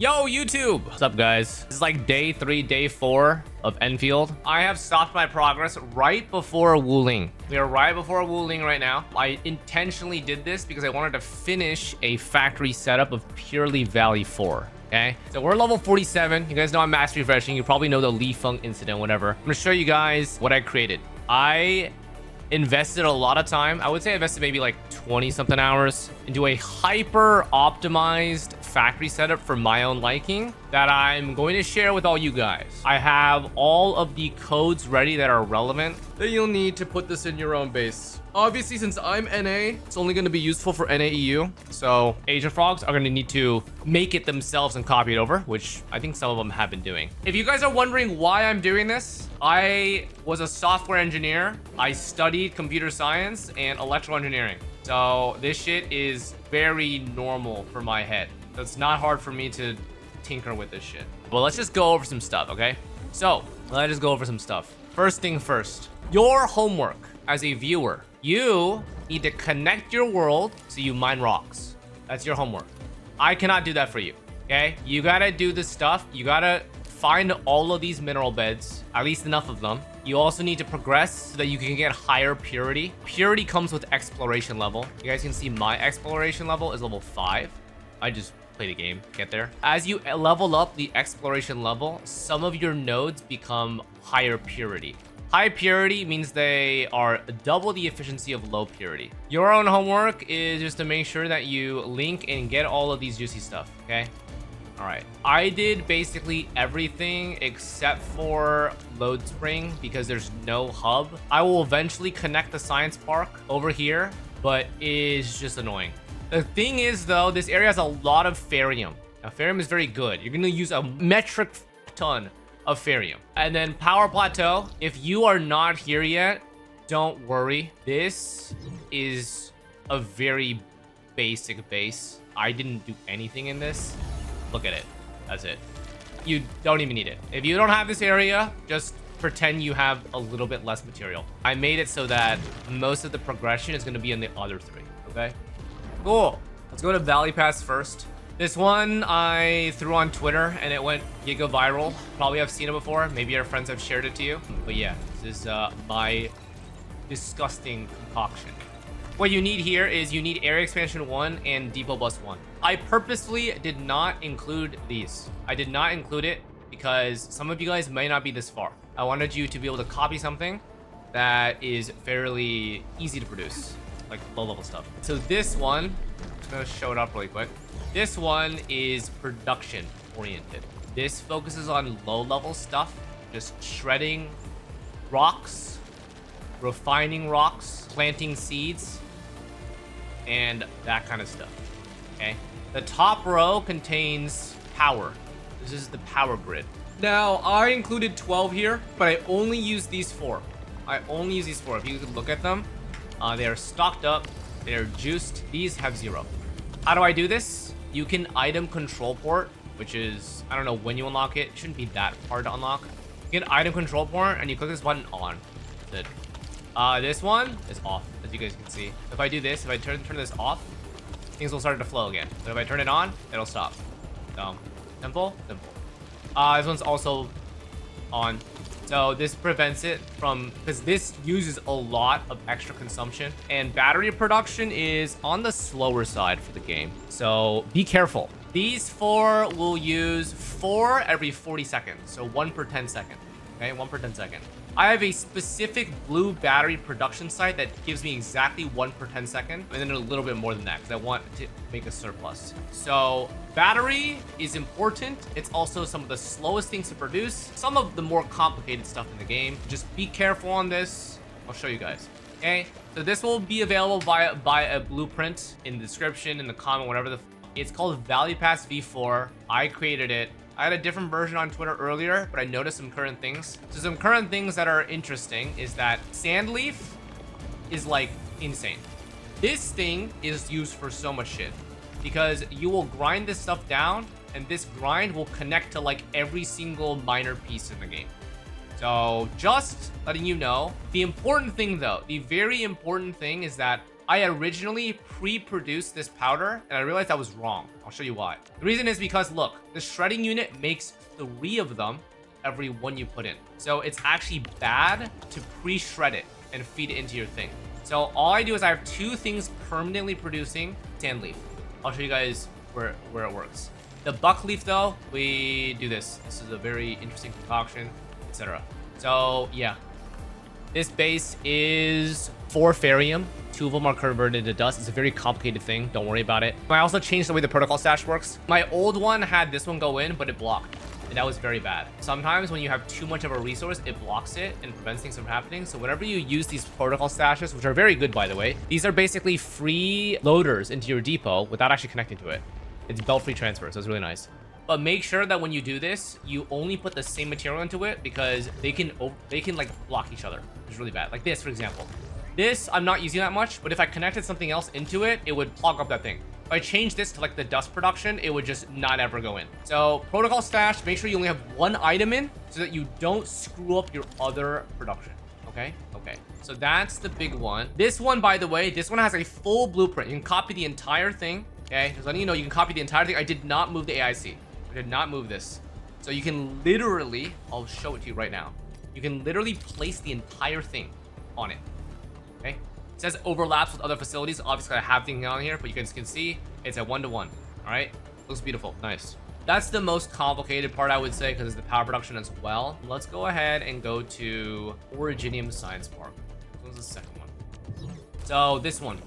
Yo, YouTube! What's up, guys? This is like day 3, day 4 of Enfield. I have stopped my progress right before Wuling. We are right before Wuling right now. I intentionally did this because I wanted to finish a factory setup of purely Valley 4. Okay, so we're level 47. You guys know I'm mastery refreshing. You probably know the Li Feng incident, whatever. I'm gonna show you guys what I created. I invested a lot of time. I would say I invested maybe like 20 something hours into a hyper optimized factory setup for my own liking that I'm going to share with all you guys. I have all of the codes ready that are relevant that you'll need to put this in your own base. Obviously, since I'm NA, it's only going to be useful for NAEU. So Asian frogs are going to need to make it themselves and copy it over, which I think some of them have been doing. If you guys are wondering why I'm doing this, I was a software engineer. I studied computer science and electrical engineering. So this shit is very normal for my head. So it's not hard for me to tinker with this shit. Well, let's just go over some stuff, okay? So let's just go over some stuff. First thing first, your homework as a viewer. You need to connect your world so you mine rocks. That's your homework. I cannot do that for you, okay? You gotta do this stuff. You gotta find all of these mineral beds, at least enough of them. You also need to progress so that you can get higher purity. Purity comes with exploration level. You guys can see my exploration level is level 5. I just played a game, get there. As you level up the exploration level, some of your nodes become higher purity. High purity means they are double the efficiency of low purity. Your own homework is just to make sure that you link and get all of these juicy stuff, okay? All right. I did basically everything except for load spring because there's no hub. I will eventually connect the science park over here, but it's just annoying. The thing is, though, this area has a lot of ferrium. Now, ferrium is very good. You're going to use a metric ton of ferrium. And then power plateau. If you are not here yet, don't worry. This is a very basic base. I didn't do anything in this. Look at it. That's it. You don't even need it. If you don't have this area, just pretend you have a little bit less material. I made it so that most of the progression is going to be in the other 3. Okay? Cool. Let's go to Valley Pass first. This one I threw on Twitter and it went giga viral. Probably have seen it before. Maybe your friends have shared it to you. But yeah, this is my disgusting concoction. What you need here is you need Area Expansion 1 and Depot Bus 1. I purposefully did not include these. I did not include it because some of you guys may not be this far. I wanted you to be able to copy something that is fairly easy to produce, like low-level stuff. So this one, I'm just gonna show it up really quick. This one is production oriented. This focuses on low-level stuff, just shredding rocks, refining rocks, planting seeds, and that kind of stuff, okay? The top row contains power. This is the power grid. Now, I included 12 here, but I only use these 4. I only use these 4. If you could look at them, they are stocked up, they're juiced. These have 0. How do I do this? You can item control port, which is, I don't know when you unlock it. It shouldn't be that hard to unlock. You get item control port and you click this button on. That's it. This one is off, as you guys can see. If I do this, if I turn this off, things will start to flow again. But if I turn it on, it'll stop. So, simple. This one's also on. So this prevents it from, because this uses a lot of extra consumption, and battery production is on the slower side for the game. So be careful. These 4 will use 4 every 40 seconds. So 1 per 10 seconds. Okay, 1 per 10 seconds. I have a specific blue battery production site that gives me exactly 1 per 10 seconds, and then a little bit more than that because I want to make a surplus. So battery is important. It's also some of the slowest things to produce, some of the more complicated stuff in the game. Just be careful on this. I'll show you guys. Okay, so this will be available by a blueprint in the description, in the comment, whatever. It's called Valley Pass V4. I created it. I had a different version on Twitter earlier, but I noticed some current things. So some current things that are interesting is that Sandleaf is like insane. This thing is used for so much shit because you will grind this stuff down and this grind will connect to like every single minor piece in the game. So just letting you know. The important thing though, the very important thing is that I originally pre-produced this powder, and I realized that was wrong. I'll show you why. The reason is because, look, the shredding unit makes 3 of them every one you put in. So it's actually bad to pre-shred it and feed it into your thing. So all I do is I have 2 things permanently producing sand leaf. I'll show you guys where it works. The buck leaf, though, we do this. This is a very interesting concoction, etc. So yeah, this base is 4 Ferium. 2 of them are converted into dust. It's a very complicated thing. Don't worry about it. I also changed the way the protocol stash works. My old one had this one go in, but it blocked. And that was very bad. Sometimes when you have too much of a resource, it blocks it and prevents things from happening. So whenever you use these protocol stashes, which are very good, by the way, these are basically free loaders into your depot without actually connecting to it. It's belt-free transfer, so it's really nice. But make sure that when you do this, you only put the same material into it because they can like block each other. It's really bad. Like this, for example. This, I'm not using that much, but if I connected something else into it, it would clog up that thing. If I change this to like the dust production, it would just not ever go in. So protocol stash, make sure you only have 1 item in so that you don't screw up your other production. Okay? Okay. So that's the big one. This one, by the way, this one has a full blueprint. You can copy the entire thing. Okay? Just letting you know, you can copy the entire thing. I did not move the AIC. I did not move this. So you can literally, I'll show it to you right now. You can literally place the entire thing on it. Okay? It says overlaps with other facilities. Obviously, I have things on here, but you guys can see it's a 1-to-1. All right? Looks beautiful. Nice. That's the most complicated part, I would say, because it's the power production as well. Let's go ahead and go to Originium Science Park. This was the second one. So this one,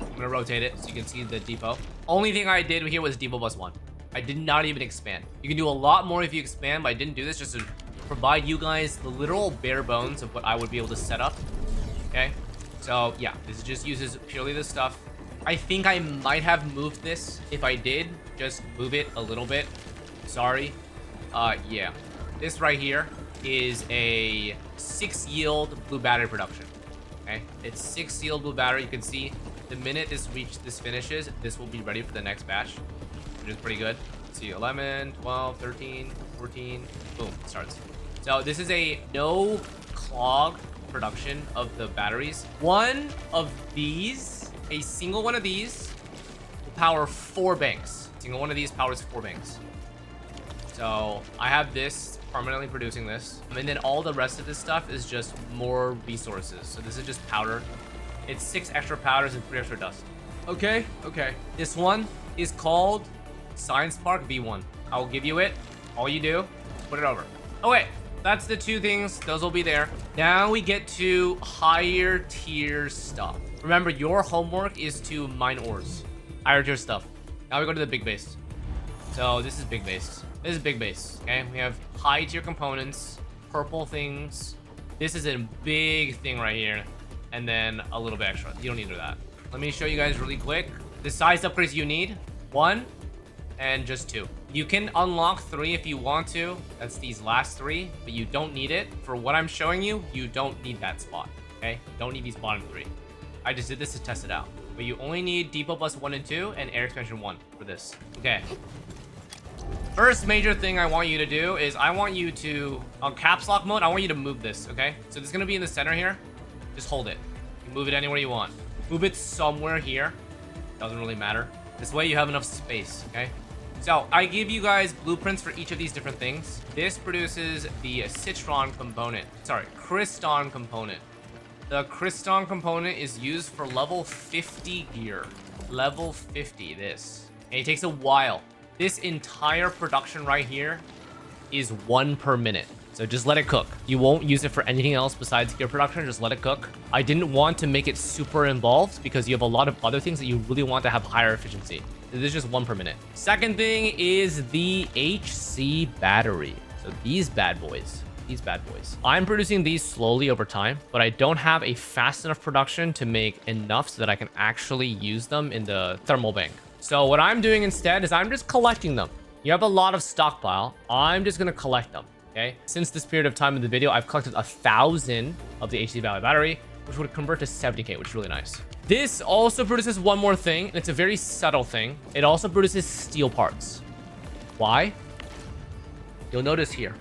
I'm going to rotate it so you can see the depot. Only thing I did here was depot bus 1. I did not even expand. You can do a lot more if you expand, but I didn't do this just to provide you guys the literal bare bones of what I would be able to set up. Okay? So yeah, this just uses purely this stuff. I think I might have moved this. If I did, just move it a little bit. Sorry. Yeah. This right here is a 6 yield blue battery production. Okay? It's 6 yield blue battery. You can see the minute this finishes, this will be ready for the next batch, which is pretty good. Let's see, 11, 12, 13, 14, boom, it starts. So this is a no clog production of the batteries. One of these, a single one of these, will power 4 banks. Single one of these powers 4 banks. So I have this permanently producing this, and then all the rest of this stuff is just more resources. So this is just powder. It's 6 extra powders and 3 extra dust. Okay, okay. This one is called SCIENCEPARK V1. I will give you it. All you do, put it over. Okay, that's the 2 things. Those will be there. Now we get to higher tier stuff. Remember, your homework is to mine ores. Higher tier stuff. Now we go to the big base. So this is big base. This is big base, okay? We have high tier components, purple things. This is a big thing right here. And then a little bit extra. You don't need to do that. Let me show you guys really quick. The size upgrades you need, 1 and just 2. You can unlock 3 if you want to. That's these last 3, but you don't need it. For what I'm showing you, you don't need that spot, okay? You don't need these bottom 3. I just did this to test it out. But you only need depot bus 1 and 2 and air expansion 1 for this. Okay. First major thing I want you to do is I want you to, on caps lock mode, I want you to move this, okay? So this is gonna be in the center here. Just hold it. You can move it anywhere you want. Move it somewhere here. Doesn't really matter. This way you have enough space, okay? So I give you guys blueprints for each of these different things. This produces the cryston component. The cryston component is used for level 50 gear. Level 50, this. And it takes a while. This entire production right here is 1 per minute. So just let it cook. You won't use it for anything else besides gear production. Just let it cook. I didn't want to make it super involved because you have a lot of other things that you really want to have higher efficiency. This is just 1 per minute. Second thing is the HC battery. So these bad boys. I'm producing these slowly over time, but I don't have a fast enough production to make enough so that I can actually use them in the thermal bank. So what I'm doing instead is I'm just collecting them. You have a lot of stockpile. I'm just going to collect them. Okay. Since this period of time in the video, I've collected 1,000 of the HC Valley battery, which would convert to 70k, which is really nice. This also produces one more thing, and it's a very subtle thing. It also produces steel parts. Why? You'll notice here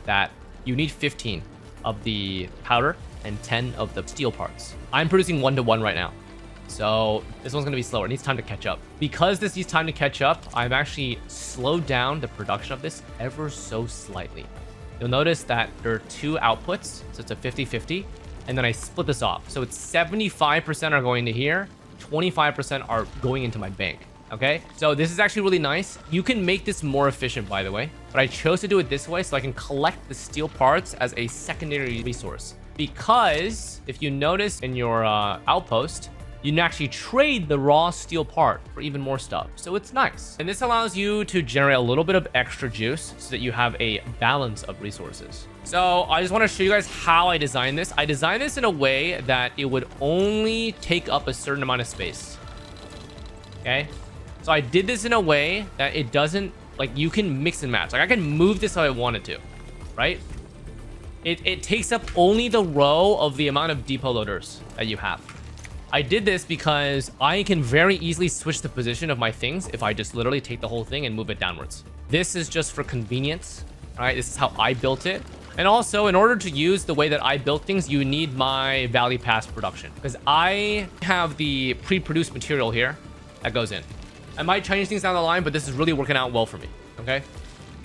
that you need 15 of the powder and 10 of the steel parts. I'm producing 1-to-1 right now. So this one's gonna be slower. It needs time to catch up. Because this needs time to catch up, I've actually slowed down the production of this ever so slightly. You'll notice that there are 2 outputs, so it's a 50-50, and then I split this off. So it's 75% are going to here, 25% are going into my bank. Okay, so this is actually really nice. You can make this more efficient, by the way, but I chose to do it this way so I can collect the steel parts as a secondary resource. Because if you notice in your outpost, you can actually trade the raw steel part for even more stuff. So it's nice. And this allows you to generate a little bit of extra juice so that you have a balance of resources. So I just want to show you guys how I designed this. I designed this in a way that it would only take up a certain amount of space. Okay. So I did this in a way that it doesn't, like, you can mix and match. Like, I can move this how I wanted to, right? It takes up only the row of the amount of depot loaders that you have. I did this because I can very easily switch the position of my things if I just literally take the whole thing and move it downwards. This is just for convenience, all right? This is how I built it. And also, in order to use the way that I built things, you need my Valley Pass production, because I have the pre-produced material here that goes in. I might change things down the line, but this is really working out well for me, okay?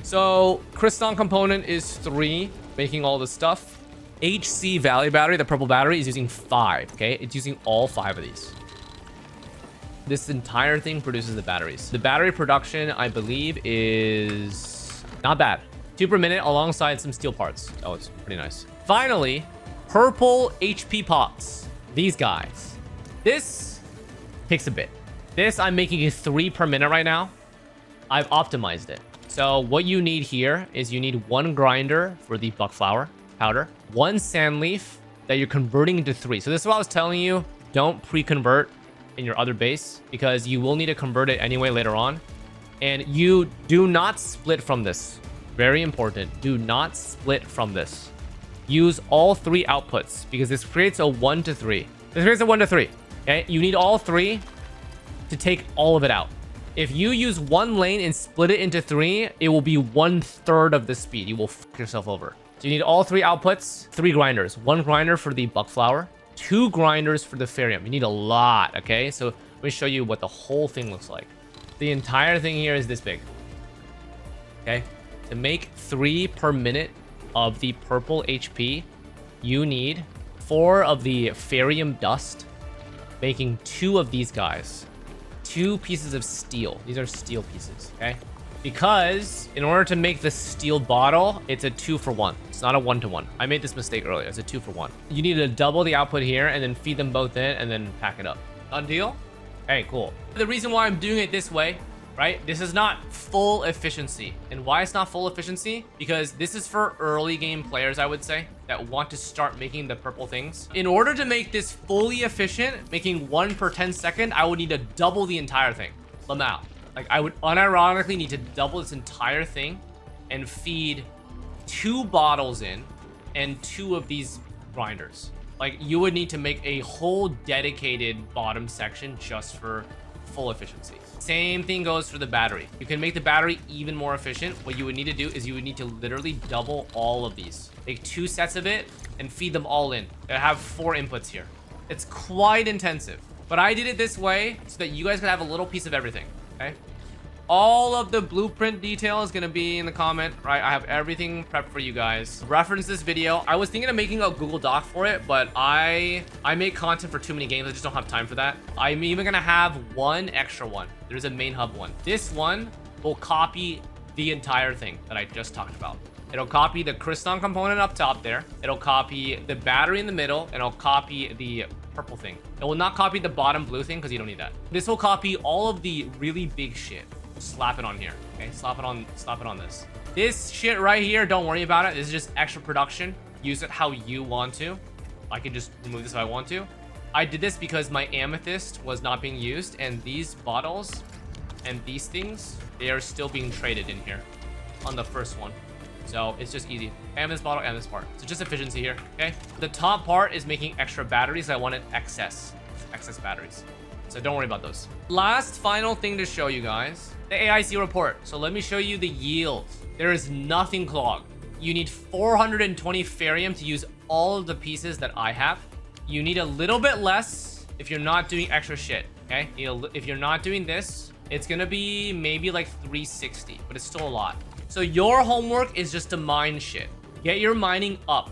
So, cryston component is 3, making all this stuff. HC Valley battery, the purple battery, is using 5, okay? It's using all 5 of these. This entire thing produces the batteries. The battery production, I believe, is not bad. 2 per minute alongside some steel parts. Oh, it's pretty nice. Finally, purple HP pots. These guys. This takes a bit. This, I'm making it 3 per minute right now. I've optimized it. So what you need here is you need 1 grinder for the buck flower powder, 1 sand leaf that you're converting into 3. So this is what I was telling you. Don't pre-convert in your other base because you will need to convert it anyway later on. And you do not split from this. Very important. Do not split from this. Use all 3 outputs because this creates a 1 to 3. This creates a 1 to 3. Okay, you need all 3 to take all of it out. If you use 1 lane and split it into 3, it will be 1/3 of the speed. You will fuck yourself over. So you need all 3 outputs, 3 grinders. 1 grinder for the buck flower, 2 grinders for the ferium. You need a lot, okay? So let me show you what the whole thing looks like. The entire thing here is this big. Okay? To make 3 per minute of the purple HP, you need 4 of the ferium dust, making 2 of these guys. 2 pieces of steel. These are steel pieces, okay? Because in order to make the steel bottle, it's a 2 for 1. It's not a 1 to 1. I made this mistake earlier. It's a 2 for 1. You need to double the output here and then feed them both in and then pack it up. Done deal? Hey, cool. The reason why I'm doing it this way, right? This is not full efficiency. And why it's not full efficiency? Because this is for early game players, I would say, that want to start making the purple things. In order to make this fully efficient, making 1 per 10 second, I would need to double the entire thing. Lamau. Like, I would unironically need to double this entire thing and feed 2 bottles in and 2 of these grinders. Like, you would need to make a whole dedicated bottom section just for full efficiency. Same thing goes for the battery. You can make the battery even more efficient. What you would need to do is you would need to literally double all of these. Take 2 sets of it and feed them all in. I have 4 inputs here. It's quite intensive, but I did it this way so that you guys could have a little piece of everything, okay? All of the blueprint detail is going to be in the comment, right? I have everything prepped for you guys. Reference this video. I was thinking of making a Google Doc for it, but I make content for too many games. I just don't have time for that. I'm even going to have 1 extra one. There's a main hub one. This one will copy the entire thing that I just talked about. It'll copy the cryston component up top there. It'll copy the battery in the middle, and it'll copy the purple thing. It will not copy the bottom blue thing because you don't need that. This will copy all of the really big shit. Slap it on here, okay? Slap it on this. This shit right here, don't worry about it. This is just extra production. Use it how you want to. I can just remove this if I want to. I did this because my amethyst was not being used, and these bottles and these things, they are still being traded in here on the first one. So it's just easy. Amethyst bottle, amethyst part. So just efficiency here, okay? The top part is making extra batteries. I wanted excess batteries. So don't worry about those. Last final thing to show you guys, the AIC report. So let me show you the yield. There is nothing clogged. You need 420 ferium to use all of the pieces that I have. You need a little bit less if you're not doing extra shit, okay? If you're not doing this, it's gonna be maybe like 360, but it's still a lot. So your homework is just to mine shit. Get your mining up.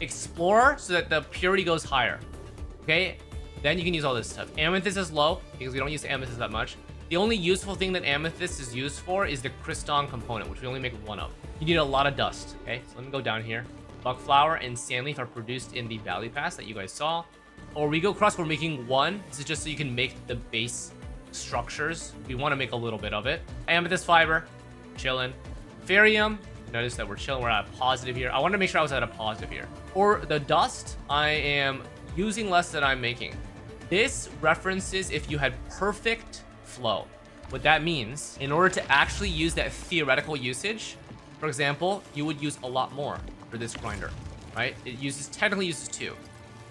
Explore so that the purity goes higher, okay? Then you can use all this stuff. Amethyst is low because we don't use amethyst that much. The only useful thing that amethyst is used for is the cryston component, which we only make one of. You need a lot of dust, okay? So let me go down here. Buckflower and sandleaf are produced in the valley pass that you guys saw. Origo crust, we're making one. This is just so you can make the base structures. We want to make a little bit of it. Amethyst fiber, chilling. Ferium, notice that we're chilling. We're at a positive here. I want to make sure I was at a positive here. Or the dust, I am using less than I'm making. This references if you had perfect flow. What that means, in order to actually use that theoretical usage, for example, you would use a lot more for this grinder, right? It technically uses 2.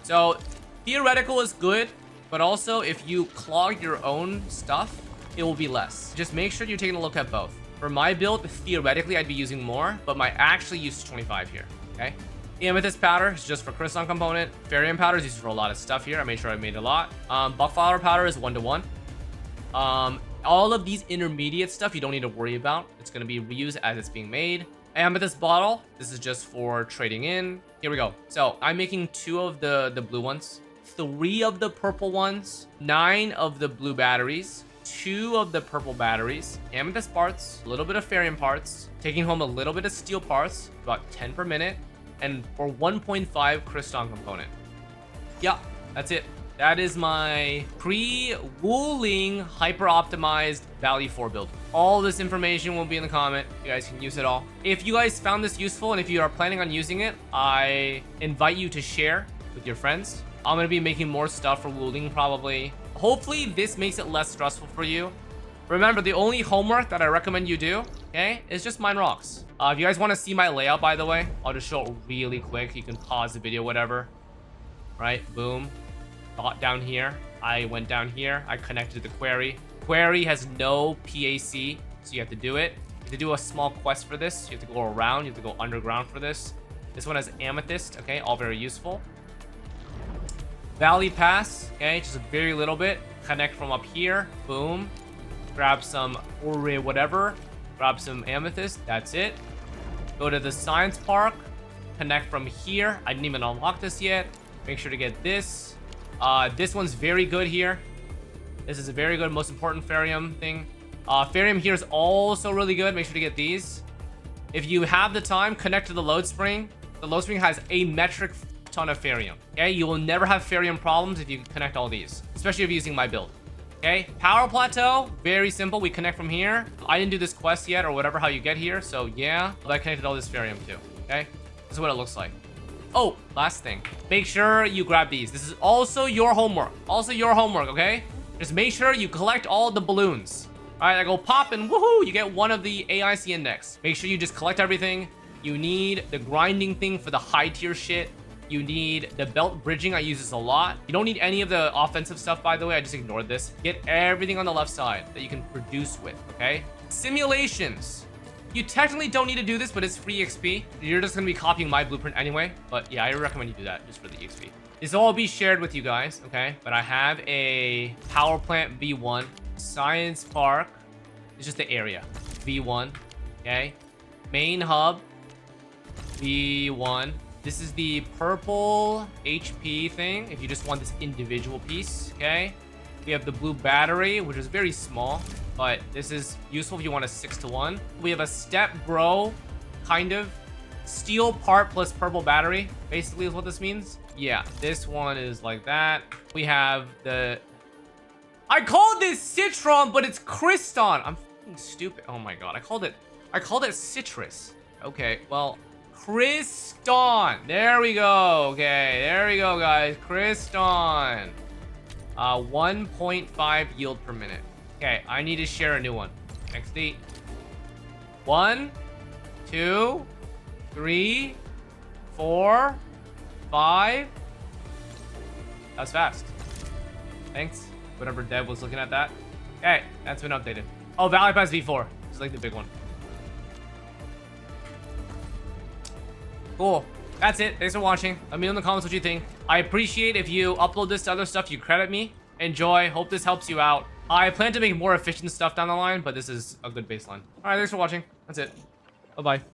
So theoretical is good, but also if you clog your own stuff, it will be less. Just make sure you're taking a look at both. For my build, theoretically, I'd be using more, but my actually use 25 here, okay? Amethyst powder is just for crystal component. Ferium powder is used for a lot of stuff here. I made sure I made a lot. Buckflower powder is 1-to-1. All of these intermediate stuff you don't need to worry about. It's going to be reused as it's being made. Amethyst bottle. This is just for trading in. Here we go. So I'm making 2 of the blue ones, 3 of the purple ones, 9 of the blue batteries, 2 of the purple batteries, amethyst parts, a little bit of ferium parts, taking home a little bit of steel parts, about 10 per minute, and for 1.5 cryston component. Yeah, that's it. That is my pre-wooling hyper-optimized Valley 4 build. All this information will be in the comment. You guys can use it all. If you guys found this useful and if you are planning on using it, I invite you to share with your friends. I'm going to be making more stuff for wooling probably. Hopefully this makes it less stressful for you. Remember, the only homework that I recommend you do, okay, is just mine rocks. If you guys want to see my layout, by the way, I'll just show it really quick. You can pause the video, whatever. Right, boom. Got down here. I went down here. I connected to the quarry. Quarry has no PAC, so you have to do it. You have to do a small quest for this. You have to go around. You have to go underground for this. This one has amethyst, okay, all very useful. Valley pass, okay, just a very little bit. Connect from up here, boom. Grab some ore, whatever. Grab some amethyst, that's it. Go to the science park. Connect from here. I didn't even unlock this yet. Make sure to get this. This one's very good here. This is a very good, most important ferium thing. Ferium here is also really good. Make sure to get these. If you have the time, connect to the load spring. The load spring has a metric ton of ferium. Okay, you will never have ferium problems if you connect all these, especially if you're using my build. Okay, power plateau, very simple. We connect from here. I didn't do this quest yet or whatever, how you get here. So yeah, but I connected all this ferium too. Okay, this is what it looks like. Oh, last thing. Make sure you grab these. This is also your homework. Also your homework, okay? Just make sure you collect all the balloons. All right, I go pop and woohoo, you get one of the AIC index. Make sure you just collect everything. You need the grinding thing for the high tier shit. You need the belt bridging. I use this a lot. You don't need any of the offensive stuff, by the way. I just ignored this. Get everything on the left side that you can produce with, okay? Simulations. You technically don't need to do this, but it's free XP. You're just going to be copying my blueprint anyway. But yeah, I recommend you do that just for the XP. This will all be shared with you guys, okay? But I have a power plant V1. Science Park. It's just the area. V1, okay? Main hub. V1. This is the purple HP thing, if you just want this individual piece, okay? We have the blue battery, which is very small, but this is useful if you want a 6-to-1. We have a step bro, kind of. Steel part plus purple battery, basically is what this means. Yeah, this one is like that. We have the... I called this Citron, but it's cryston. I'm fucking stupid. Oh my god, I called it citrus. Okay, well... cryston. There we go. Okay, there we go, guys. Cryston. 1.5 yield per minute. Okay, I need to share a new one. XD. 1, 2, 3, 4, 5. That's fast. Thanks. Whatever dev was looking at that. Okay, that's been updated. Oh, Valley Pass V4. This is like the big one. Cool. That's it. Thanks for watching. Let me know in the comments what you think. I appreciate if you upload this to other stuff, you credit me. Enjoy. Hope this helps you out. I plan to make more efficient stuff down the line, but this is a good baseline. All right, thanks for watching. That's it. Bye-bye.